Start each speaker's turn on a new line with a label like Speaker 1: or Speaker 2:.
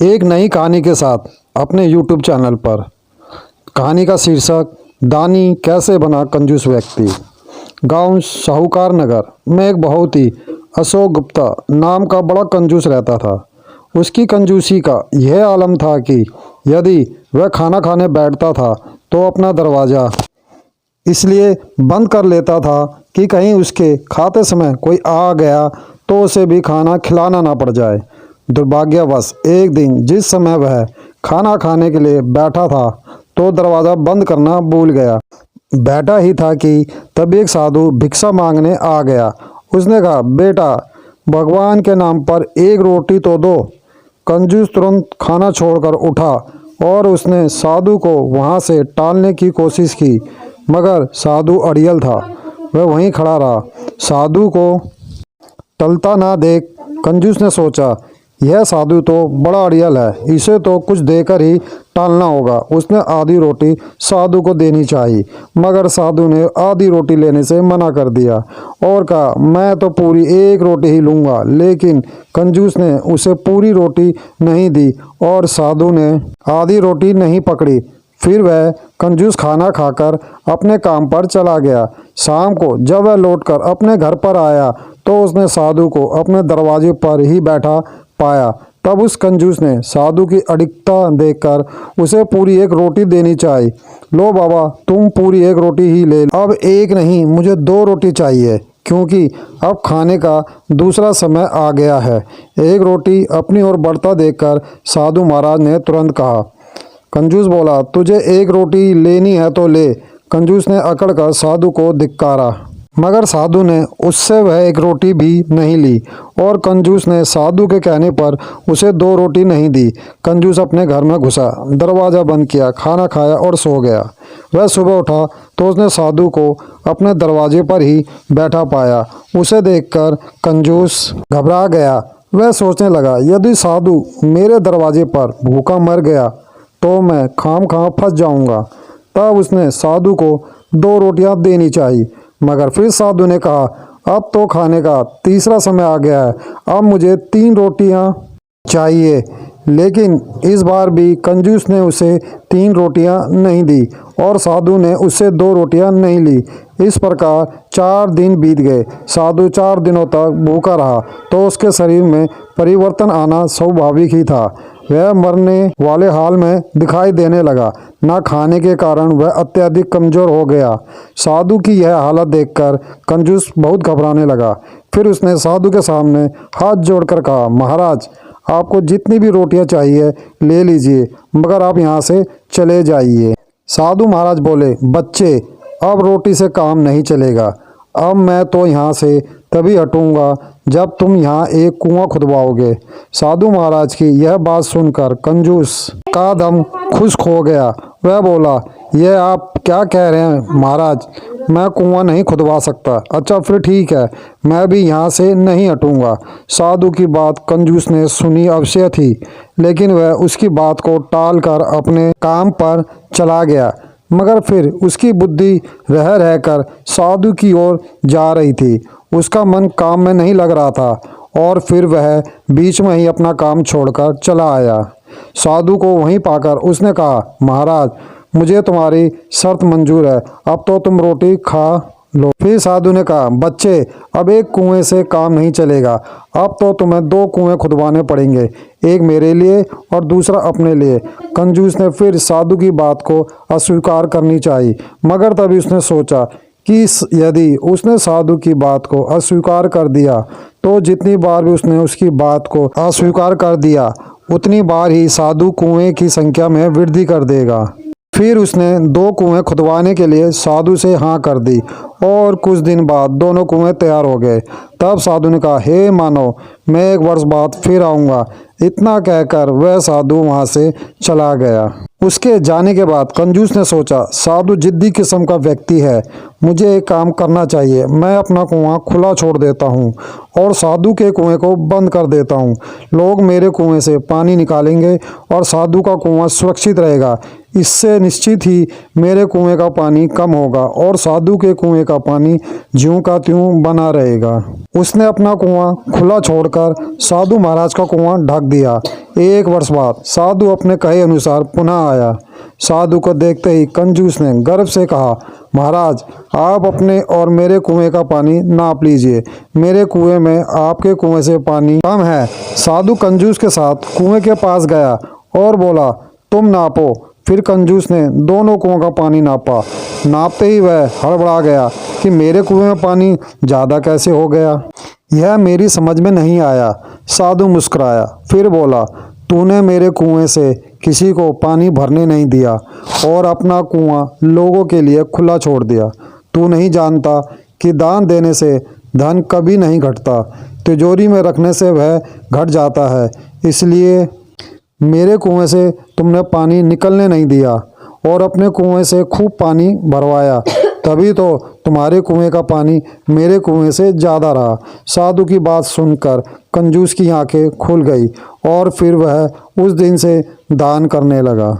Speaker 1: एक नई कहानी के साथ अपने YouTube चैनल पर। कहानी का शीर्षक दानी कैसे बना कंजूस व्यक्ति। गांव साहूकार नगर में एक बहुत ही अशोक गुप्ता नाम का बड़ा कंजूस रहता था। उसकी कंजूसी का यह आलम था कि यदि वह खाना खाने बैठता था तो अपना दरवाज़ा इसलिए बंद कर लेता था कि कहीं उसके खाते समय कोई आ गया तो उसे भी खाना खिलाना ना पड़ जाए। दुर्भाग्यवश एक दिन जिस समय वह खाना खाने के लिए बैठा था तो दरवाज़ा बंद करना भूल गया। बैठा ही था कि तभी एक साधु भिक्षा मांगने आ गया। उसने कहा, बेटा, भगवान के नाम पर एक रोटी तो दो। कंजूस तुरंत खाना छोड़कर उठा और उसने साधु को वहां से टालने की कोशिश की, मगर साधु अड़ियल था। वह वहीं खड़ा रहा। साधु को टलता ना देख कंजूस ने सोचा, यह साधु तो बड़ा अड़ियल है, इसे तो कुछ देकर ही टालना होगा। उसने आधी रोटी साधु को देनी चाहिए, मगर साधु ने आधी रोटी लेने से मना कर दिया और कहा, मैं तो पूरी एक रोटी ही लूँगा। लेकिन कंजूस ने उसे पूरी रोटी नहीं दी और साधु ने आधी रोटी नहीं पकड़ी। फिर वह कंजूस खाना खाकर अपने काम पर चला गया। शाम को जब वह लौटकर अपने घर पर आया तो उसने साधु को अपने दरवाजे पर ही बैठा पाया। तब उस कंजूस ने साधु की अडिगता देखकर उसे पूरी एक रोटी देनी चाहिए। लो बाबा, तुम पूरी एक रोटी ही ले लो। अब एक नहीं, मुझे 2 रोटी चाहिए, क्योंकि अब खाने का दूसरा समय आ गया है। एक रोटी अपनी ओर बढ़ता देखकर साधु महाराज ने तुरंत कहा। कंजूस बोला, तुझे एक रोटी लेनी है तो ले। कंजूस ने अकड़ कर साधु को धिक्कारा, मगर साधु ने उससे वह एक रोटी भी नहीं ली और कंजूस ने साधु के कहने पर उसे 2 रोटी नहीं दी। कंजूस अपने घर में घुसा, दरवाज़ा बंद किया, खाना खाया और सो गया। वह सुबह उठा तो उसने साधु को अपने दरवाजे पर ही बैठा पाया। उसे देखकर कंजूस घबरा गया। वह सोचने लगा, यदि साधु मेरे दरवाजे पर भूखा मर गया तो मैं खाम फंस जाऊंगा। तब उसने साधु को 2 रोटियां देनी चाहिए, मगर फिर साधु ने कहा, अब तो खाने का तीसरा समय आ गया है, अब मुझे 3 रोटियां चाहिए। लेकिन इस बार भी कंजूस ने उसे 3 रोटियां नहीं दी और साधु ने उससे 2 रोटियां नहीं ली। इस प्रकार 4 दिन बीत गए। साधु 4 दिनों तक भूखा रहा तो उसके शरीर में परिवर्तन आना स्वाभाविक ही था। वह मरने वाले हाल में दिखाई देने लगा। न खाने के कारण वह अत्यधिक कमजोर हो गया। साधु की यह हालत देखकर कंजूस बहुत घबराने लगा। फिर उसने साधु के सामने हाथ जोड़कर कहा, महाराज, आपको जितनी भी रोटियां चाहिए ले लीजिए, मगर आप यहाँ से चले जाइए। साधु महाराज बोले, बच्चे, अब रोटी से काम नहीं चलेगा। अब मैं तो यहाँ से तभी हटूंगा जब तुम यहाँ एक कुआं खुदवाओगे। साधु महाराज की यह बात सुनकर कंजूस का दम खुश्क हो गया। वह बोला, यह आप क्या कह रहे हैं महाराज, मैं कुआं नहीं खुदवा सकता। अच्छा फिर ठीक है, मैं भी यहाँ से नहीं हटूंगा। साधु की बात कंजूस ने सुनी अवश्य थी, लेकिन वह उसकी बात को टालकर अपने काम पर चला गया। मगर फिर उसकी बुद्धि रह रहकर साधु की ओर जा रही थी। उसका मन काम में नहीं लग रहा था और फिर वह बीच में ही अपना काम छोड़कर चला आया। साधु को वहीं पाकर उसने कहा, महाराज, मुझे तुम्हारी शर्त मंजूर है, अब तो तुम रोटी खा लो। फिर साधु ने कहा, बच्चे, अब एक कुएं से काम नहीं चलेगा, अब तो तुम्हें 2 कुएं खुदवाने पड़ेंगे, एक मेरे लिए और दूसरा अपने लिए। कंजूस ने फिर साधु की बात को अस्वीकार करनी चाहिए, मगर तभी उसने सोचा कि यदि उसने साधु की बात को अस्वीकार कर दिया तो जितनी बार भी उसने उसकी बात को अस्वीकार कर दिया उतनी बार ही साधु कुएं की संख्या में वृद्धि कर देगा। फिर उसने 2 कुएं खुदवाने के लिए साधु से हाँ कर दी और कुछ दिन बाद दोनों कुएं तैयार हो गए। तब साधु ने कहा, हे मानव, मैं 1 वर्ष बाद फिर आऊँगा। इतना कहकर वह साधु वहाँ से चला गया। उसके जाने के बाद कंजूस ने सोचा, साधु जिद्दी किस्म का व्यक्ति है, मुझे एक काम करना चाहिए। मैं अपना कुआं खुला छोड़ देता हूँ और साधु के कुएं को बंद कर देता हूँ। लोग मेरे कुएं से पानी निकालेंगे और साधु का कुआं सुरक्षित रहेगा। इससे निश्चित ही मेरे कुएं का पानी कम होगा और साधु के कुएं का पानी ज्यों का त्यों बना रहेगा। उसने अपना कुआं खुला छोड़कर साधु महाराज का कुआं ढक दिया। 1 वर्ष बाद साधु अपने कहे अनुसार पुनः आया। साधु को देखते ही कंजूस ने गर्व से कहा, महाराज आप अपने और मेरे कुएं का पानी नाप लीजिए, मेरे कुएं में आपके कुएं से पानी कम है। साधु कंजूस के साथ कुएं के पास गया और बोला, तुम नापो। फिर कंजूस ने दोनों कुओं का पानी नापा। नापते ही वह हड़बड़ा गया कि मेरे कुएं में पानी ज़्यादा कैसे हो गया, यह मेरी समझ में नहीं आया। साधु मुस्कुराया, फिर बोला, तूने मेरे कुएं से किसी को पानी भरने नहीं दिया और अपना कुआं लोगों के लिए खुला छोड़ दिया। तू नहीं जानता कि दान देने से धन कभी नहीं घटता, तिजोरी में रखने से वह घट जाता है। इसलिए मेरे कुएं से तुमने पानी निकलने नहीं दिया और अपने कुएं से खूब पानी भरवाया, तभी तो तुम्हारे कुएं का पानी मेरे कुएं से ज़्यादा रहा। साधु की बात सुनकर कंजूस की आंखें खुल गई और फिर वह उस दिन से दान करने लगा।